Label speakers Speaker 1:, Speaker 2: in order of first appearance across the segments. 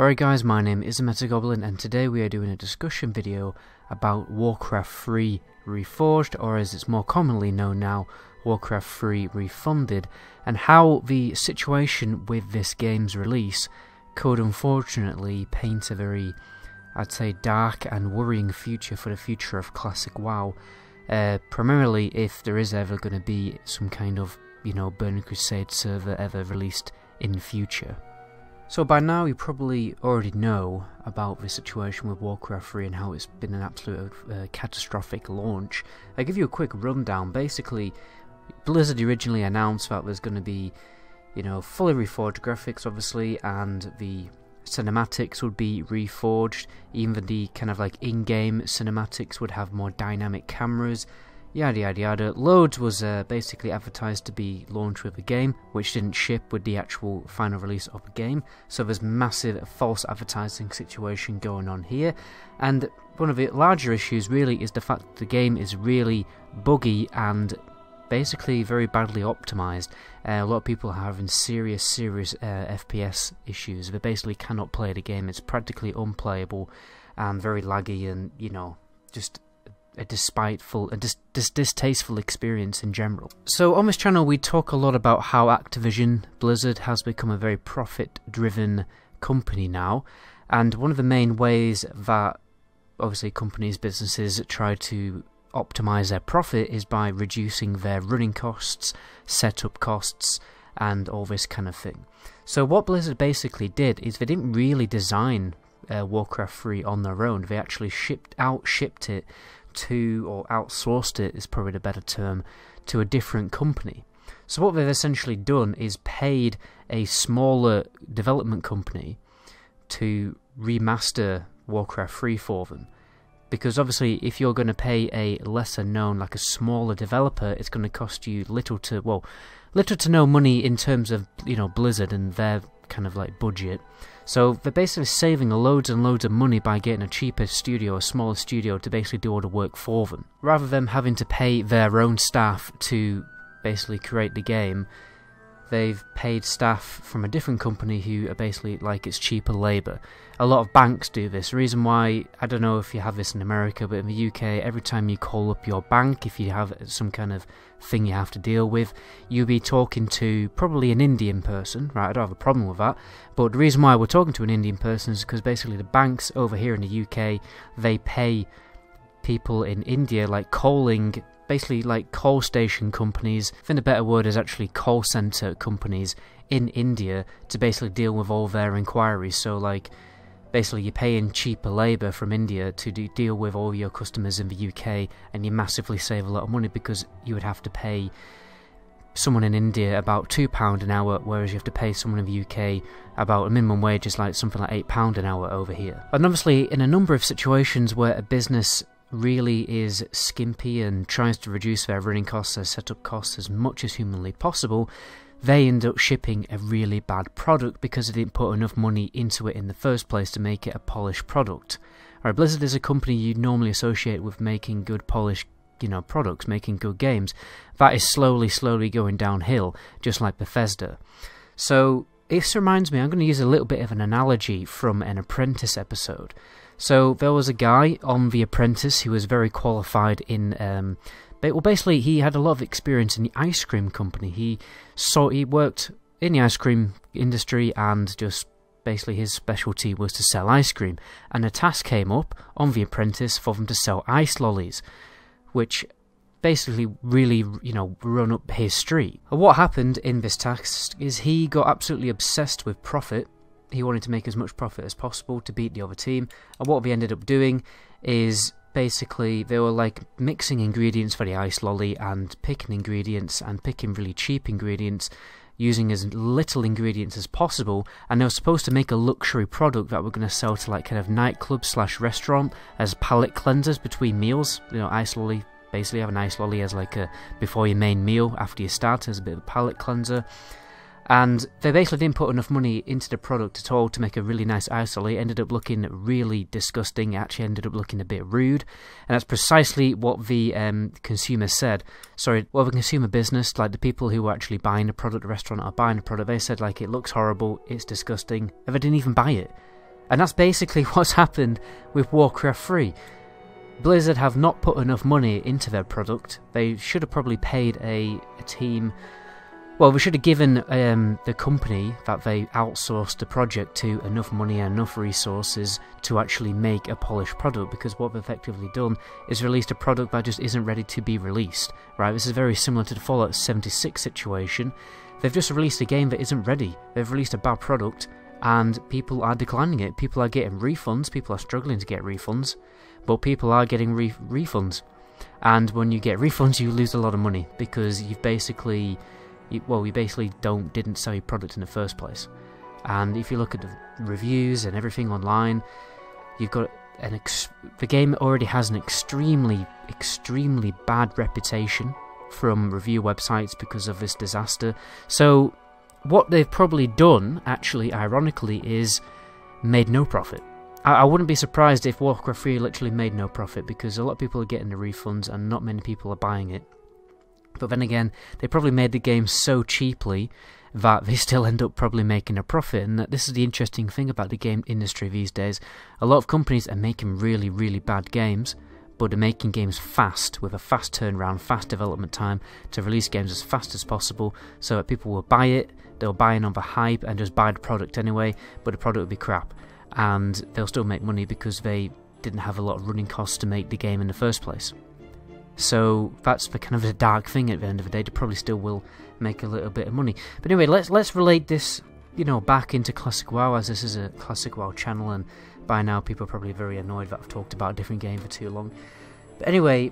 Speaker 1: Alright guys, my name is Metagoblin and today we are doing a discussion video about Warcraft 3 Reforged, or as it's more commonly known now, Warcraft 3 Refunded, and how the situation with this game's release could unfortunately paint a very, I'd say, dark and worrying future for the future of classic WoW. Primarily if there is ever going to be some kind of, Burning Crusade server ever released in future. So by now you probably already know about the situation with Warcraft 3 and how it's been an absolute catastrophic launch. I'll give you a quick rundown. Basically, Blizzard originally announced that there's going to be, fully reforged graphics obviously, and the cinematics would be reforged. Even the kind of like in-game cinematics would have more dynamic cameras. Yada yada yada. Loads was basically advertised to be launched with the game, which didn't ship with the actual final release of the game. So there's massive false advertising situation going on here. And one of the larger issues really is the fact that the game is really buggy and basically very badly optimized. A lot of people are having serious FPS issues. They basically cannot play the game. It's practically unplayable and very laggy and, just a distasteful experience in general. So on this channel we talk a lot about how Activision Blizzard has become a very profit-driven company now, and one of the main ways that obviously companies, businesses try to optimize their profit is by reducing their running costs, setup costs, and all this kind of thing. So what Blizzard basically did is they didn't really design Warcraft 3 on their own. They actually shipped it to, or outsourced it is probably the better term, to a different company. So what they've essentially done is paid a smaller development company to remaster Warcraft 3 for them. Because obviously if you're going to pay a lesser known, like a smaller developer, it's going to cost you little to no money in terms of, Blizzard and their kind of like budget. So they're basically saving loads and loads of money by getting a cheaper studio, a smaller studio, to basically do all the work for them. Rather than having to pay their own staff to basically create the game, they've paid staff from a different company who are basically like it's cheaper labour. A lot of banks do this. The reason why, I don't know if you have this in America, but in the UK, every time you call up your bank, if you have some kind of thing you have to deal with, you'll be talking to probably an Indian person, right? I don't have a problem with that. But the reason why we're talking to an Indian person is because basically the banks over here in the UK, they pay people in India like calling, basically like call station companies. I think the better word is actually call center companies in India to basically deal with all their inquiries. So like basically you're paying cheaper labour from India to deal with all your customers in the UK, and you massively save a lot of money because you would have to pay someone in India about £2 an hour, whereas you have to pay someone in the UK about a minimum wage is like something like £8 an hour over here. And obviously in a number of situations where a business really is skimpy and tries to reduce their running costs, their setup costs as much as humanly possible, they end up shipping a really bad product because they didn't put enough money into it in the first place to make it a polished product. Alright, Blizzard is a company you normally associate with making good polished, products, making good games. That is slowly going downhill, just like Bethesda. So this reminds me, I'm going to use a little bit of an analogy from an Apprentice episode. So there was a guy on The Apprentice who was very qualified in, basically he had a lot of experience in the ice cream company. He worked in the ice cream industry, and just basically his specialty was to sell ice cream. And a task came up on The Apprentice for them to sell ice lollies, which basically really, run up his street. And what happened in this task is he got absolutely obsessed with profit. He wanted to make as much profit as possible to beat the other team, and what we ended up doing is basically they were like mixing ingredients for the ice lolly and picking ingredients and picking really cheap ingredients, using as little ingredients as possible, and they were supposed to make a luxury product that we're going to sell to like kind of nightclub / restaurant as palate cleansers between meals. Ice lolly, basically have an ice lolly as like a before your main meal, after your starter, as a bit of a palate cleanser. And they basically didn't put enough money into the product at all to make a really nice ice lolly. It ended up looking really disgusting. It actually ended up looking a bit rude. And that's precisely what the consumer said. Sorry, well, the consumer business, like the people who were actually buying the product, the restaurant are buying the product, they said like it looks horrible, it's disgusting, and they didn't even buy it. And that's basically what's happened with Warcraft 3. Blizzard have not put enough money into their product. They should have probably paid a team... Well, we should have given the company that they outsourced the project to enough money and enough resources to actually make a polished product, because what they've effectively done is released a product that just isn't ready to be released, right? This is very similar to the Fallout 76 situation. They've just released a game that isn't ready. They've released a bad product, and people are declining it. People are getting refunds. People are struggling to get refunds, but people are getting refunds. And when you get refunds, you lose a lot of money, because you've basically... Well, you basically didn't sell your product in the first place. And if you look at the reviews and everything online, you've got the game already has an extremely bad reputation from review websites because of this disaster. So what they've probably done, actually, ironically, is made no profit. I wouldn't be surprised if Warcraft 3 literally made no profit, because a lot of people are getting the refunds and not many people are buying it. But then again, they probably made the game so cheaply that they still end up probably making a profit. And this is the interesting thing about the game industry these days. A lot of companies are making really bad games, but are making games fast, with a fast turnaround, fast development time, to release games as fast as possible, so that people will buy it, they'll buy in on the hype and just buy the product anyway, but the product will be crap. And they'll still make money because they didn't have a lot of running costs to make the game in the first place. So that's the kind of the dark thing at the end of the day. They probably still will make a little bit of money. But anyway, let's relate this, back into Classic WoW, as this is a Classic WoW channel, and by now people are probably very annoyed that I've talked about a different game for too long. But anyway,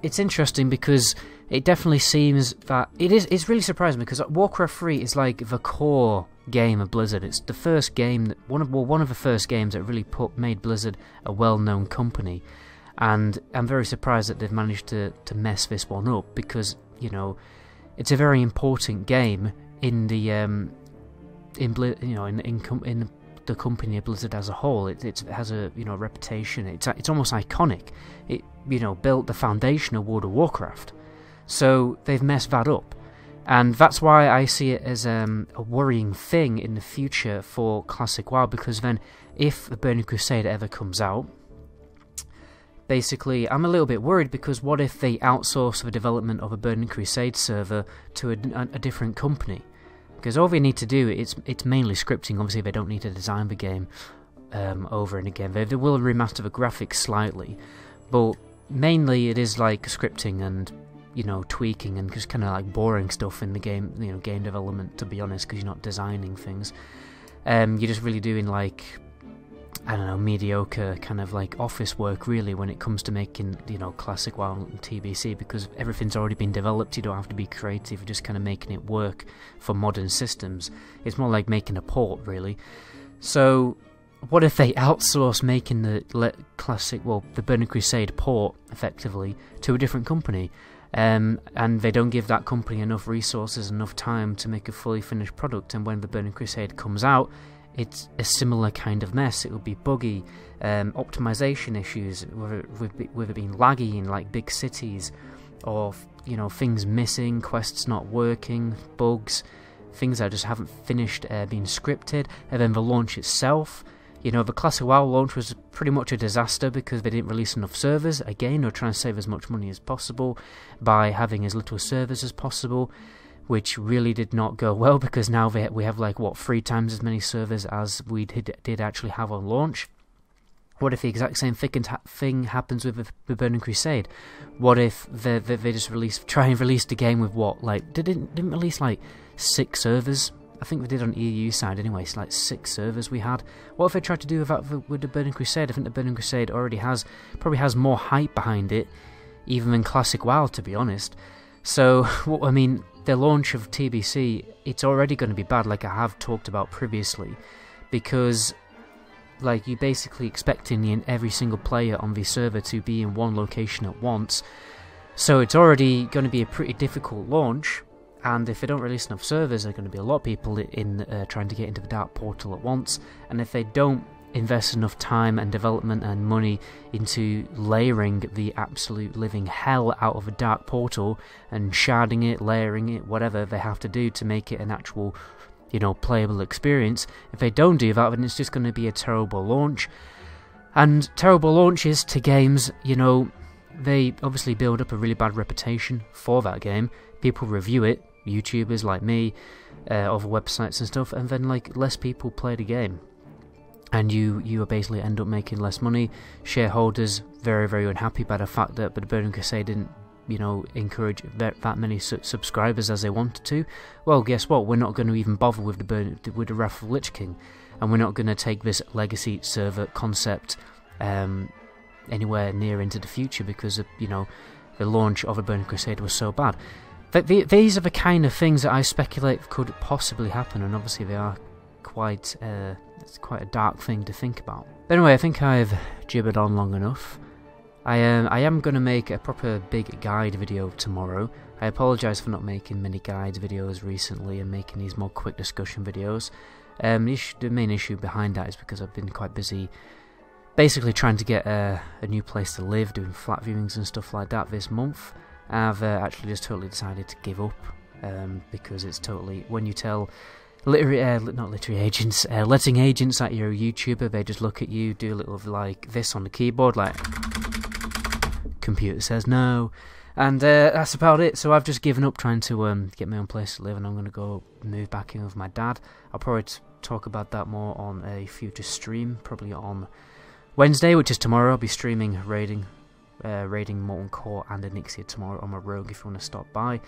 Speaker 1: it's interesting because it definitely seems that it's really surprising, because Warcraft 3 is like the core game of Blizzard. It's the first game that one of the first games that really made Blizzard a well-known company. And I'm very surprised that they've managed to mess this one up, because it's a very important game in the in the company of Blizzard as a whole. It has a reputation. It's almost iconic. It built the foundation of World of Warcraft. So they've messed that up, and that's why I see it as a worrying thing in the future for Classic WoW, because then if the Burning Crusade ever comes out, basically, I'm a little bit worried, because what if they outsource the development of a Burning Crusade server to a different company? Because all they need to do, it's mainly scripting. Obviously, they don't need to design the game over and again. They will remaster the graphics slightly, but mainly it is like scripting and tweaking and just kind of like boring stuff in the game, game development, to be honest, because you're not designing things. You're just really doing like, I don't know, mediocre kind of like office work, really, when it comes to making, Classic WoW and TBC, because everything's already been developed. You don't have to be creative, you're just kind of making it work for modern systems. It's more like making a port, really. So what if they outsource making the the Burning Crusade port, effectively, to a different company? And they don't give that company enough resources, enough time to make a fully finished product, and when the Burning Crusade comes out, it's a similar kind of mess. It will be buggy, optimization issues, with it being laggy in like big cities, or things missing, quests not working, bugs, things that just haven't finished being scripted. And then the launch itself, the Classic WoW launch was pretty much a disaster, because they didn't release enough servers. Again, they're trying to save as much money as possible by having as little servers as possible, which really did not go well, because now we have like, what, 3 times as many servers as we did actually have on launch. What if the exact same thing happens with the Burning Crusade? What if they just try and release the game with what, like, didn't release like 6 servers? I think they did on EU side anyway, so like 6 servers we had. What if they tried to do that with the Burning Crusade? I think the Burning Crusade probably has more hype behind it, even than Classic WoW, to be honest. So, I mean, the launch of TBC, it's already going to be bad, like I have talked about previously, because like you're basically expecting every single player on the server to be in one location at once, so it's already going to be a pretty difficult launch. And if they don't release enough servers, there are going to be a lot of people trying to get into the Dark Portal at once, and if they don't invest enough time and development and money into layering the absolute living hell out of a Dark Portal and sharding it, layering it, whatever they have to do to make it an actual you know, playable experience. If they don't do that, then it's just going to be a terrible launch. And terrible launches to games, you know, they obviously build up a really bad reputation for that game. People review it, YouTubers like me, other websites and stuff, and then like less people play the game. And you basically end up making less money. Shareholders very, very unhappy by the fact that the Burning Crusade didn't, you know, encourage that many subscribers as they wanted to. Well, guess what? We're not going to even bother with the Wrath of Lich King, and we're not going to take this legacy server concept anywhere near into the future because of, you know, the launch of a Burning Crusade was so bad. These are the kind of things that I speculate could possibly happen, and obviously they are quite it's quite a dark thing to think about. But anyway, I think I've gibbered on long enough. I am going to make a proper big guide video tomorrow. I apologise for not making many guide videos recently and making these more quick discussion videos. The main issue behind that is because I've been quite busy basically trying to get a new place to live, doing flat viewings and stuff like that this month. I've actually just totally decided to give up because it's totally, when you tell letting agents that you're a YouTuber, they just look at you, do a little like this on the keyboard, like computer says no, and that's about it. So I've just given up trying to get my own place to live, and I'm going to go move back in with my dad. I'll probably talk about that more on a future stream, probably on Wednesday, which is tomorrow. I'll be streaming raiding Molten Core and Onyxia tomorrow on my Rogue if you want to stop by.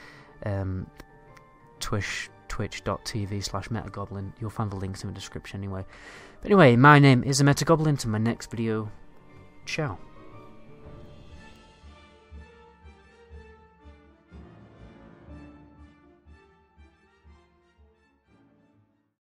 Speaker 1: Twitch.tv/Metagoblin. You'll find the links in the description anyway. But anyway, my name is the Metagoblin. To my next video, ciao.